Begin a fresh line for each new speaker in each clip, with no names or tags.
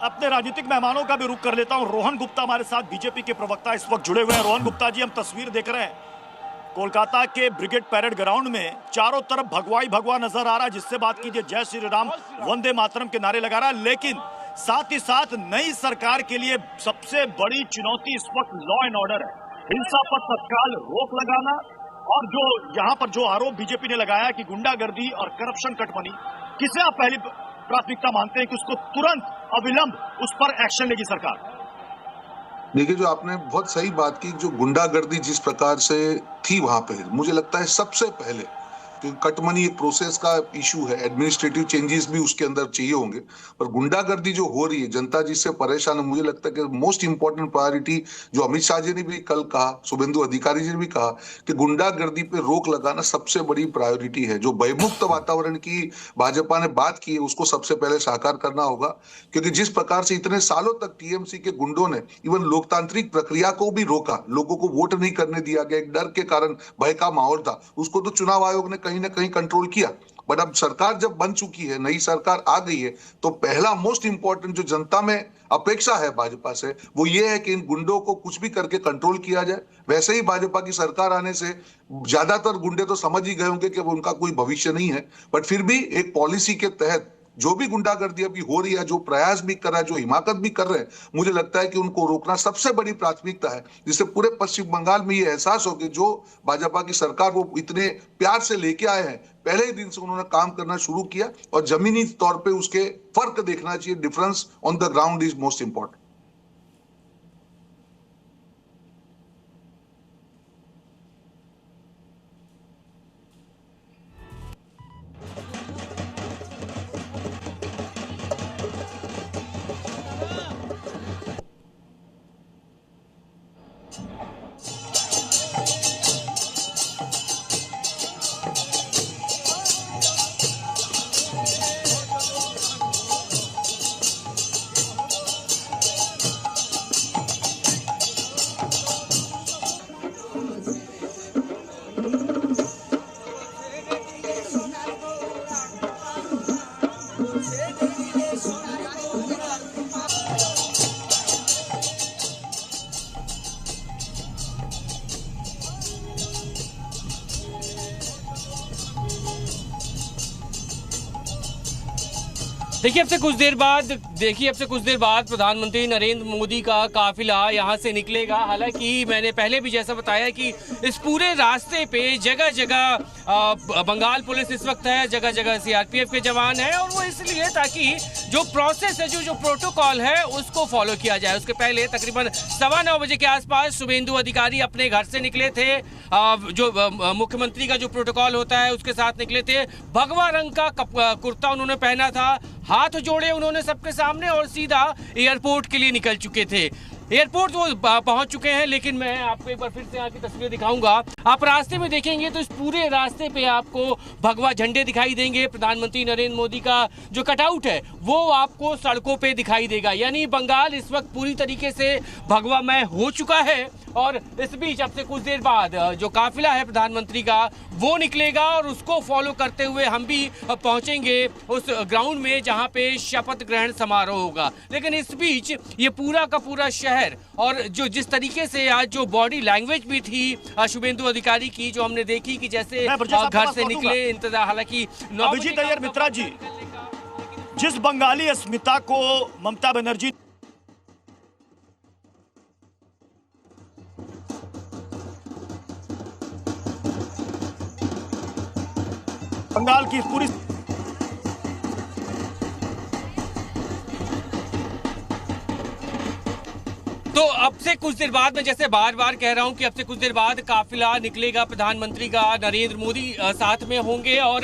अपने राजनीतिक मेहमानों का भी रुख कर लेता हूं। रोहन गुप्ता हमारे साथ बीजेपी के प्रवक्ता इस वक्त जुड़े हुए हैं। रोहन गुप्ता जी, हम तस्वीर देख रहे हैं कोलकाता के ब्रिगेड पैरेड ग्राउंड में, चारों तरफ भगवा ही भगवा नजर आ रहा है। जिससे बात कीजिए जय श्री राम, वंदे मातरम के नारे लगा रहा है। लेकिन साथ ही साथ नई सरकार के लिए सबसे बड़ी चुनौती इस वक्त लॉ एंड ऑर्डर है। हिंसा पर तत्काल रोक लगाना और जो यहाँ पर जो आरोप बीजेपी ने लगाया कि गुंडागर्दी और करप्शन कटमनी, किसे आप पहली प्राथमिकता मानते हैं कि उसको तुरंत अविलंब उस पर एक्शन लेगी सरकार?
देखिए, जो आपने बहुत सही बात की, जो गुंडागर्दी जिस प्रकार से थी वहां पे, मुझे लगता है सबसे पहले कटमनी एक प्रोसेस का इशू है, एडमिनिस्ट्रेटिव चेंजेस भी उसके अंदर चाहिए होंगे। पर गुंडागर्दी जो हो रही है, जनता जिससे परेशान है, मुझे लगता है कि मोस्ट इंपॉर्टेंट प्रायोरिटी जो अमित शाह जी ने भी कल कहा, शुभेंदु अधिकारी जी ने भी कहा कि गुंडागर्दी पे रोक लगाना सबसे बड़ी प्रायोरिटी है। जो भयमुक्त वातावरण की भाजपा ने बात की है, उसको सबसे पहले साकार करना होगा। क्योंकि जिस प्रकार से इतने सालों तक टीएमसी के गुंडों ने इवन लोकतांत्रिक प्रक्रिया को भी रोका, लोगों को वोट नहीं करने दिया गया, एक डर के कारण भय का माहौल था, उसको तो चुनाव आयोग ने कहीं ना कहीं कंट्रोल किया। बट अब सरकार जब बन चुकी है, नई सरकार आ गई है, तो पहला मोस्ट इंपॉर्टेंट जो जनता में अपेक्षा है भाजपा से, वो ये है कि इन गुंडों को कुछ भी करके कंट्रोल किया जाए। वैसे ही भाजपा की सरकार आने से ज्यादातर गुंडे तो समझ ही गए होंगे कि उनका कोई भविष्य नहीं है। बट फिर भी एक पॉलिसी के तहत जो भी गुंडागर्दी अभी हो रही है, जो प्रयास भी कर रहा है, जो हिमाकत भी कर रहे हैं, मुझे लगता है कि उनको रोकना सबसे बड़ी प्राथमिकता है। जिससे पूरे पश्चिम बंगाल में ये एहसास हो कि जो भाजपा की सरकार वो इतने प्यार से लेके आए हैं, पहले ही दिन से उन्होंने काम करना शुरू किया और जमीनी तौर पे उसके फर्क देखना चाहिए। Difference on the ground is most important.
देखिए अब से कुछ देर बाद प्रधानमंत्री नरेंद्र मोदी का काफिला यहाँ से निकलेगा। हालांकि मैंने पहले भी जैसा बताया कि इस पूरे रास्ते पे जगह जगह बंगाल पुलिस इस वक्त है, जगह जगह सीआरपीएफ के जवान हैं, और वो इसलिए ताकि जो प्रोसेस है, जो प्रोटोकॉल है, उसको फॉलो किया जाए। उसके पहले तकरीबन 9:15 बजे के आसपास शुभेंदु अधिकारी अपने घर से निकले थे। जो मुख्यमंत्री का जो प्रोटोकॉल होता है उसके साथ निकले थे। भगवा रंग का कुर्ता उन्होंने पहना था, हाथ जोड़े उन्होंने सबके सामने और सीधा एयरपोर्ट के लिए निकल चुके थे। एयरपोर्ट वो पहुंच चुके हैं, लेकिन मैं आपको एक बार फिर से यहाँ की तस्वीर दिखाऊंगा। आप रास्ते में देखेंगे तो इस पूरे रास्ते पे आपको भगवा झंडे दिखाई देंगे। प्रधानमंत्री नरेंद्र मोदी का जो कटआउट है वो आपको सड़कों पे दिखाई देगा। यानी बंगाल इस वक्त पूरी तरीके से भगवामय हो चुका है। और इस बीच अब से कुछ देर बाद जो काफिला है प्रधानमंत्री का वो निकलेगा और उसको फॉलो करते हुए हम भी पहुंचेंगे उस ग्राउंड में जहां पे शपथ ग्रहण समारोह होगा। लेकिन इस बीच ये पूरा का पूरा शहर और जो जिस तरीके से आज जो बॉडी लैंग्वेज भी थी शुभेंदु अधिकारी की, जो हमने देखी कि जैसे घर से निकले, इंतजार, हालांकि
अभिजीत अय्यर मित्रा जी, जिस बंगाली अस्मिता को ममता बनर्जी बंगाल की पूरी
तो अब से कुछ देर बाद, मैं जैसे बार बार कह रहा हूं कि अब से कुछ देर बाद काफिला निकलेगा प्रधानमंत्री का, नरेंद्र मोदी साथ में होंगे। और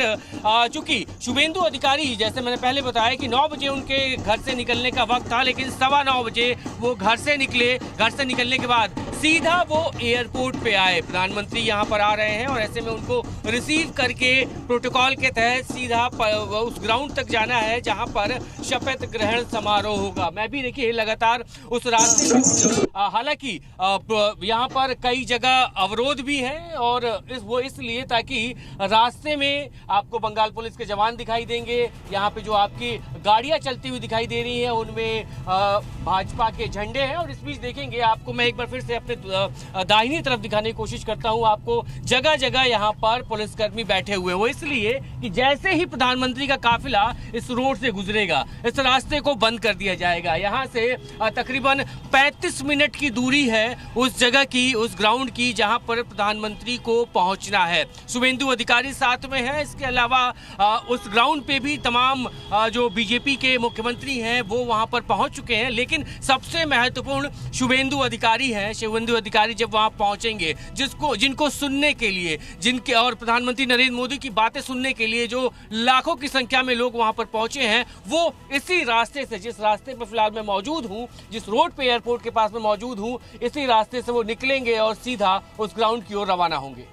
चूंकि शुभेंदु अधिकारी, जैसे मैंने पहले बताया कि 9 बजे उनके घर से निकलने का वक्त था, लेकिन 9:15 बजे वो घर से निकले। घर से निकलने के बाद सीधा वो एयरपोर्ट पे आए। प्रधानमंत्री यहाँ पर आ रहे हैं और ऐसे में उनको रिसीव करके प्रोटोकॉल के तहत सीधा उस ग्राउंड तक जाना है जहाँ पर शपथ ग्रहण समारोह होगा। मैं भी देखिए लगातार उस रास्ते, हालांकि यहाँ पर कई जगह अवरोध भी है और वो इसलिए ताकि रास्ते में आपको बंगाल पुलिस के जवान दिखाई देंगे। यहाँ पे जो आपकी गाड़ियां चलती हुई दिखाई दे रही हैं उनमें भाजपा के झंडे हैं और इस बीच देखेंगे आपको मैं एक बार फिर से अपने दाहिनी तरफ दिखाने की कोशिश करता हूं। आपको जगह जगह यहाँ पर पुलिसकर्मी बैठे हुए हैं। वो इसलिए कि जैसे ही प्रधानमंत्री का काफिला इस रोड से गुजरेगा इस रास्ते को बंद कर दिया जाएगा। यहाँ से तकरीबन 35 मिनट की दूरी है उस जगह की, उस ग्राउंड की जहाँ पर प्रधानमंत्री को पहुंचना है। शुभेंदु अधिकारी साथ में है। इसके अलावा उस ग्राउंड पे भी तमाम जो बीजेपी के मुख्यमंत्री हैं वो वहां पर पहुंच चुके हैं, लेकिन सबसे महत्वपूर्ण शुभेंदु अधिकारी हैं। शुभेंदु अधिकारी जब वहां पहुंचेंगे जिनको सुनने के लिए, जिनके और प्रधानमंत्री नरेंद्र मोदी की बातें सुनने के लिए जो लाखों की संख्या में लोग वहां पर पहुंचे हैं, वो इसी रास्ते से, जिस रास्ते पर फिलहाल मैं मौजूद हूं, जिस रोड पे एयरपोर्ट के पास में मौजूद हूं, इसी रास्ते से वो निकलेंगे और सीधा उस ग्राउंड की ओर रवाना होंगे।